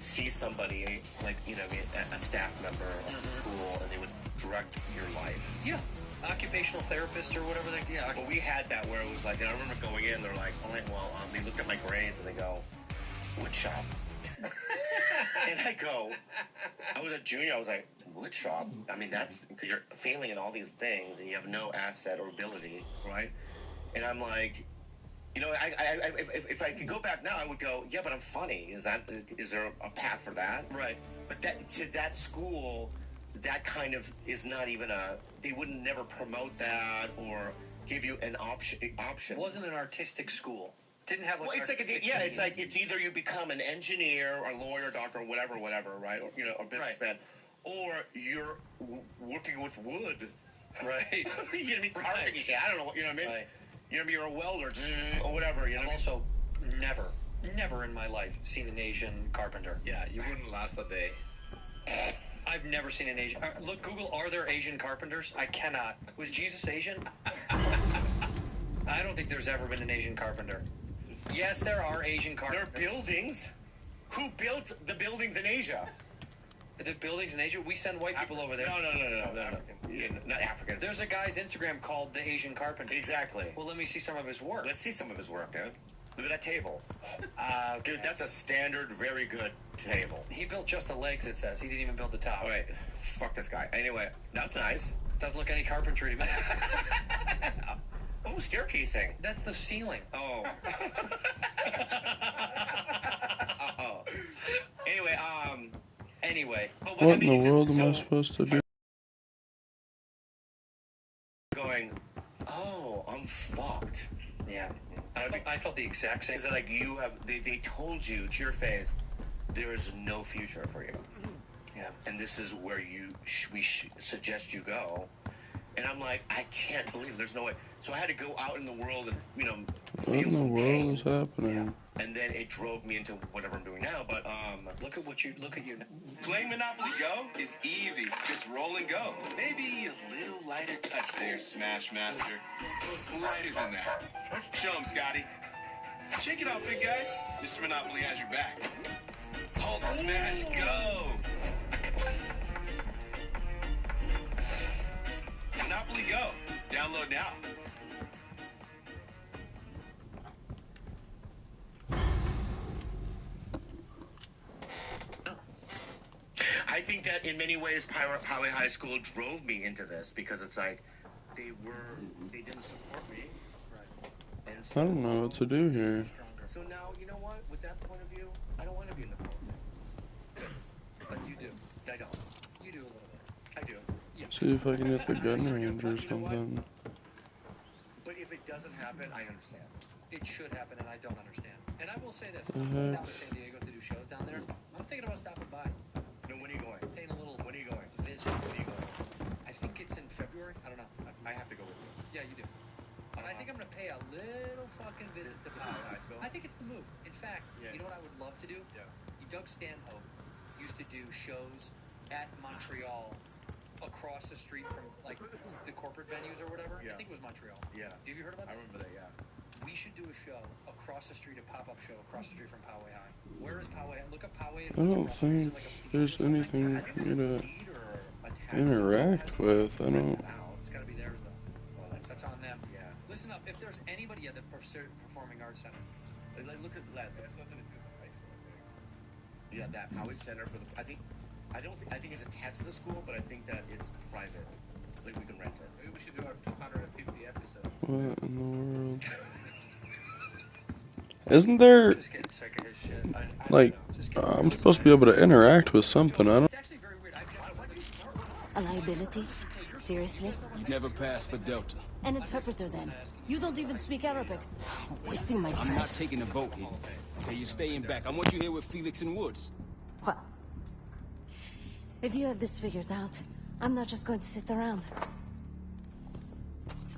see somebody, like, you know, a staff member of the school, and they would direct your life. Yeah. Occupational therapist or whatever they, yeah. Well, we had that where it was like, and I remember going in, they're like, oh, well, they looked at my grades and they go, wood shop. And I go, I was a junior, I was like, wood shop? I mean, that's, because you're failing in all these things and you have no asset or ability, right? And I'm like, you know, if I could go back now, I would go, yeah, but I'm funny. Is there a path for that? Right. But that school, that kind of is not even they wouldn't never promote that or give you an option. It wasn't an artistic school. Didn't have. Well, it's like it's either you become an engineer or lawyer, doctor, or whatever, right? Or, you know, a businessman, or you're working with wood, right? You know what I mean? Carpentry. Right. I don't know what, you know what I mean? Right. You know, you're a welder or whatever. You know. I'm also never in my life seen an Asian carpenter. Yeah, you wouldn't last a day. I've never seen an Asian. Look, Google, are there Asian carpenters? I cannot. Was Jesus Asian? I don't think there's ever been an Asian carpenter. Yes, there are Asian carpenters. There are buildings. Who built the buildings in Asia? The buildings in Asia? We send white people over there. No. Africans. Yeah, not Africans. There's a guy's Instagram called The Asian Carpenter. Exactly. Well, let me see some of his work. Let's see some of his work, dude. Look at that table. Dude, that's a standard, very good table. He built just the legs, it says. He didn't even build the top. All right. Fuck this guy. Anyway, that's nice. Doesn't look any carpentry to me. Oh, staircasing. That's the ceiling. Oh. Oh. Anyway. What in the world am I supposed to do? Going, oh, I'm fucked. Yeah. I felt the exact same. Is it like they told you to your face, there is no future for you. Yeah. And this is where we suggest you go. And I'm like, I can't believe there's no way. So I had to go out in the world and, you know, feel some pain. What in the world is happening? Yeah. And then it drove me into whatever I'm doing now. But look at you. Playing Monopoly Go is easy. Just roll and go. Maybe a little lighter touch there, Smash Master. Lighter than that. Show him, Scotty. Shake it off, big guy. Mr. Monopoly has your back. Hulk Smash Go. Monopoly Go. Download now. I think that in many ways, Poway High School drove me into this because it's like they didn't support me. Right. And so, I don't know what to do here. So now, you know what? With that point of view, I don't want to be in the program. Good. But you do. I don't. You do a little bit. I do. Yeah. See if I can hit the gun range or something. But if it doesn't happen, I understand. It should happen, and I don't understand. And I will say this: I'm going down to San Diego to do shows down there. I'm thinking about stopping by. No, when are you going? Paying a little. When are you going? Visit. When are you going? I think it's in February. I don't know. I have to go with you. Yeah, you do. But I think I'm going to pay a little fucking visit to Poway. I think it's the move. In fact, you know what I would love to do? Yeah. Doug Stanhope used to do shows at Montreal across the street from, like, the corporate venues or whatever. Yeah. I think it was Montreal. Yeah. Have you heard about that? I remember that, yeah. We should do a show across the street, a pop-up show across the street from Poway High. Where is Poway? Look up Poway. I don't think there's anything for me to interact with. I don't. It's got to be theirs, though. Well, that's on them. Yeah. Listen up. If there's anybody at the Performing Arts Center, Look at that. That's nothing to do with high school, I think. Yeah, that Poway Center for the. I think it's attached to the school, but I think that it's private. Like we can rent it. Maybe we should do our 250 episode. What in the world? Isn't there, just getting sick of his shit. like, I'm supposed to be able to interact with something? I don't. It's actually very weird. A liability? Seriously? You never passed for Delta. An interpreter then? You don't even speak Arabic. Wasting my breath. I'm not taking a vote here. Okay, you're staying back. I want you here with Felix and Woods. Well, if you have this figured out, I'm not just going to sit around.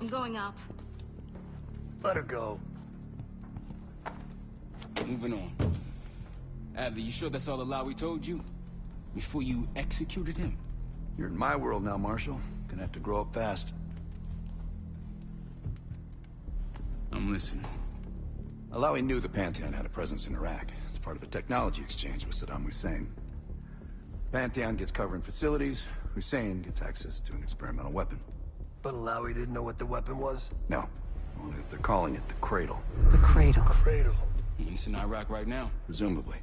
I'm going out. Let her go. Moving on. Adley, you sure that's all the lie we told you? Before you executed him? You're in my world now, Marshall. Gonna have to grow up fast. I'm listening. Alawi knew the Pantheon had a presence in Iraq. It's part of a technology exchange with Saddam Hussein. Pantheon gets cover in facilities. Hussein gets access to an experimental weapon. But Alawi didn't know what the weapon was? No. Only that they're calling it the Cradle. The Cradle. Cradle. It's in Iraq right now. Presumably.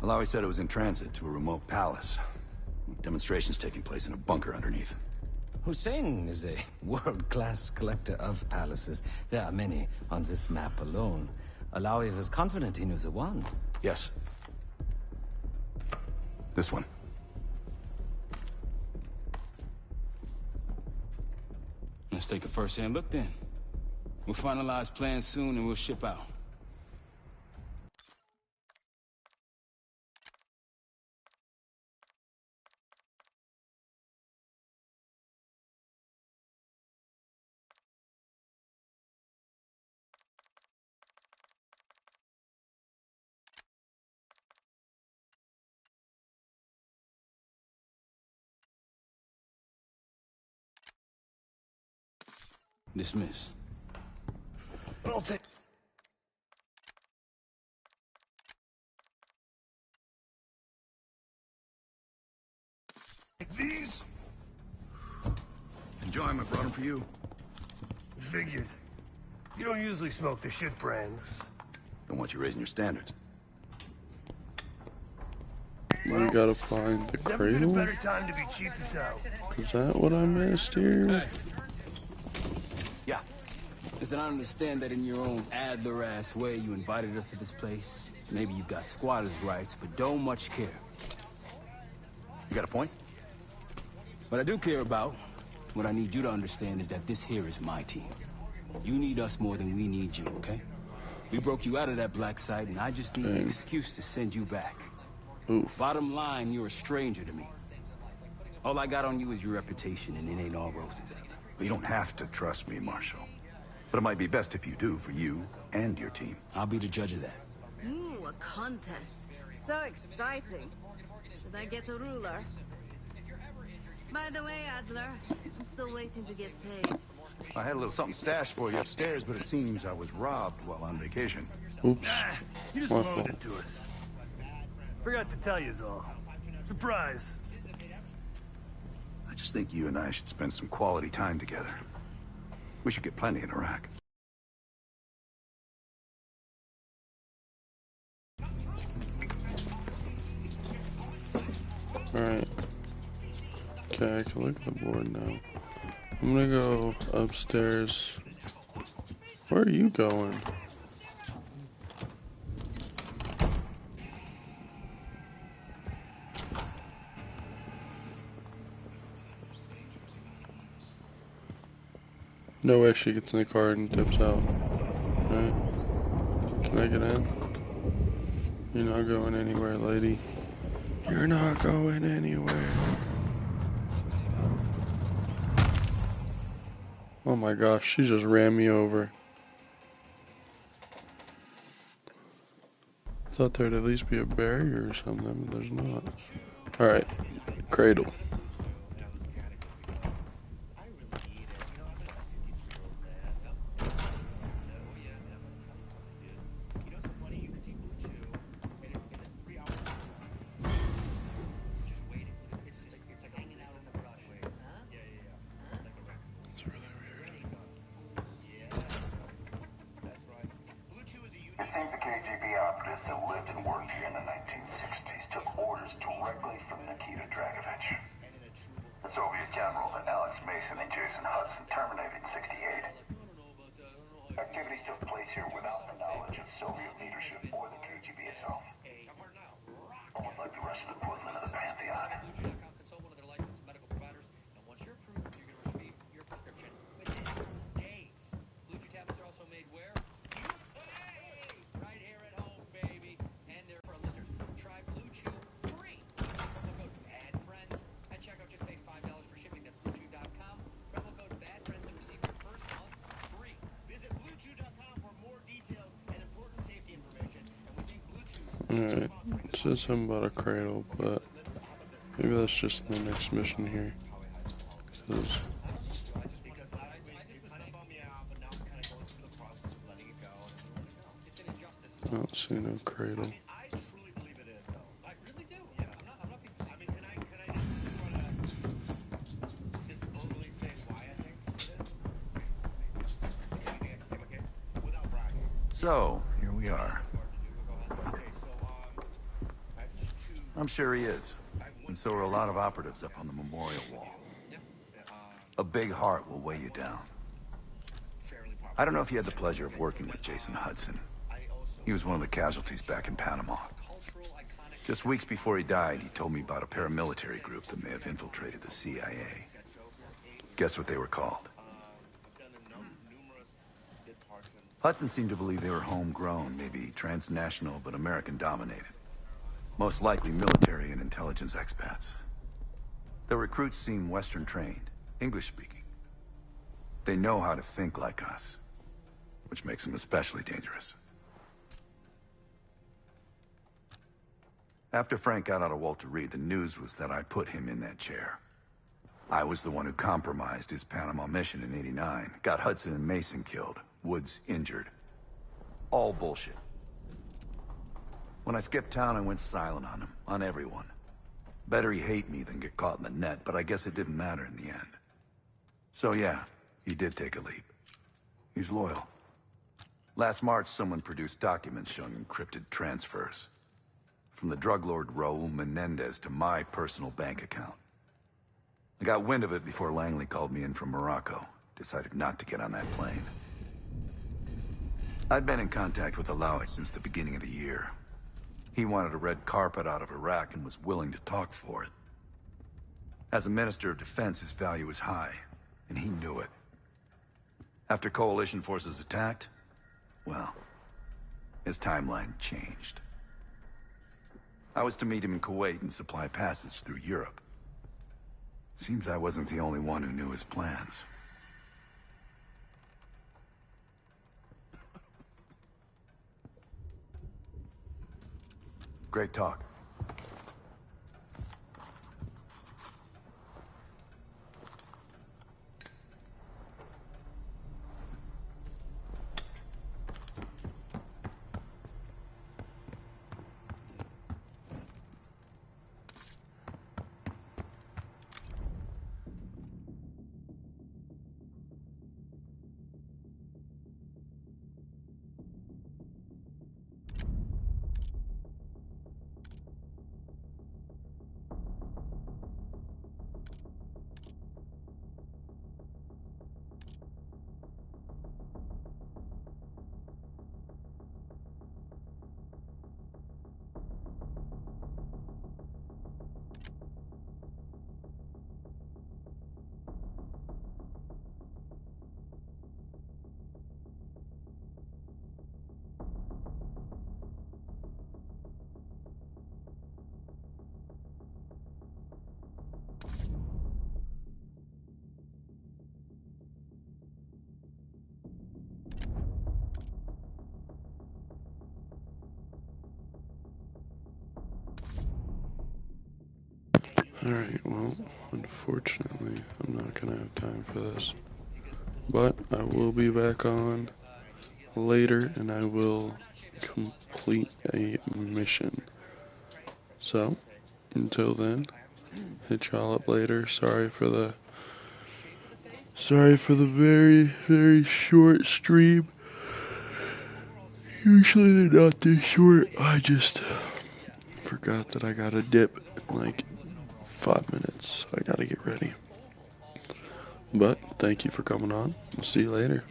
Alawi said it was in transit to a remote palace. Demonstrations taking place in a bunker underneath. Hussein is a world-class collector of palaces. There are many on this map alone. Alawi was confident he knew the one. Yes. This one. Let's take a first-hand look then. We'll finalize plans soon and we'll ship out. Dismiss. I'll take... these? Enjoy them. I brought them for you. Figured. You don't usually smoke the shit brands. Don't want you raising your standards. We gotta find the Never been a Cradle? better time to be cheap as hell. Is that what I missed here? Yeah. Listen, I understand that in your own Adler-ass way you invited us to this place. Maybe you've got squatters' rights, but don't much care. You got a point? What I do care about, what I need you to understand is that this here is my team. You need us more than we need you, okay? We broke you out of that black site, and I just need an excuse to send you back. Oof. Bottom line, you're a stranger to me. All I got on you is your reputation, and it ain't all roses. You don't have to trust me, Marshal. But it might be best if you do, for you and your team. I'll be the judge of that. Ooh, a contest. So exciting. Should I get a ruler? By the way, Adler, I'm still waiting to get paid. I had a little something stashed for you upstairs, but it seems I was robbed while on vacation. Oops. You just My loaned fault. it to us. Forgot to tell you all. Surprise. I just think you and I should spend some quality time together. We should get plenty in Iraq. Alright. Okay, I can look at the board now. I'm gonna go upstairs. Where are you going? No way she gets in the car and dips out. Alright. Can I get in? You're not going anywhere, lady. You're not going anywhere. Oh my gosh, she just ran me over. Thought there'd at least be a barrier or something, but there's not. Alright, Cradle. Alright, it says something about a cradle, but maybe that's just in the next mission here. It says, Casino Cradle. I truly believe it is, though. I really do. Yeah. I'm not being. I mean, can I just sort of just verbally say why I think it is? Okay, I just take, okay, without bragging. So, here we are. Okay, so I have two. I'm sure he is. And so are a lot of operatives up on the memorial wall. A big heart will weigh you down. I don't know if you had the pleasure of working with Jason Hudson. He was one of the casualties back in Panama. Just weeks before he died, he told me about a paramilitary group that may have infiltrated the CIA. Guess what they were called? Hudson seemed to believe they were homegrown, maybe transnational, but American-dominated. Most likely military and intelligence expats. The recruits seem Western-trained, English-speaking. They know how to think like us, which makes them especially dangerous. After Frank got out of Walter Reed, the news was that I put him in that chair. I was the one who compromised his Panama mission in '89, got Hudson and Mason killed, Woods injured. All bullshit. When I skipped town, I went silent on him, on everyone. Better he hate me than get caught in the net, but I guess it didn't matter in the end. So yeah, he did take a leap. He's loyal. Last March, someone produced documents showing encrypted transfers. From the drug lord Raul Menendez to my personal bank account. I got wind of it before Langley called me in from Morocco. Decided not to get on that plane. I'd been in contact with Alawi since the beginning of the year. He wanted a red carpet out of Iraq and was willing to talk for it. As a Minister of Defense, his value was high, and he knew it. After coalition forces attacked, well, his timeline changed. I was to meet him in Kuwait and supply passage through Europe. Seems I wasn't the only one who knew his plans. Great talk. Alright, well, unfortunately, I'm not gonna have time for this. But I will be back on later and I will complete a mission. So, until then, hit y'all up later. Sorry for the very, very short stream. Usually they're not this short. I just forgot that I got a dip in like 5 minutes, so I gotta get ready. But thank you for coming on. We'll see you later.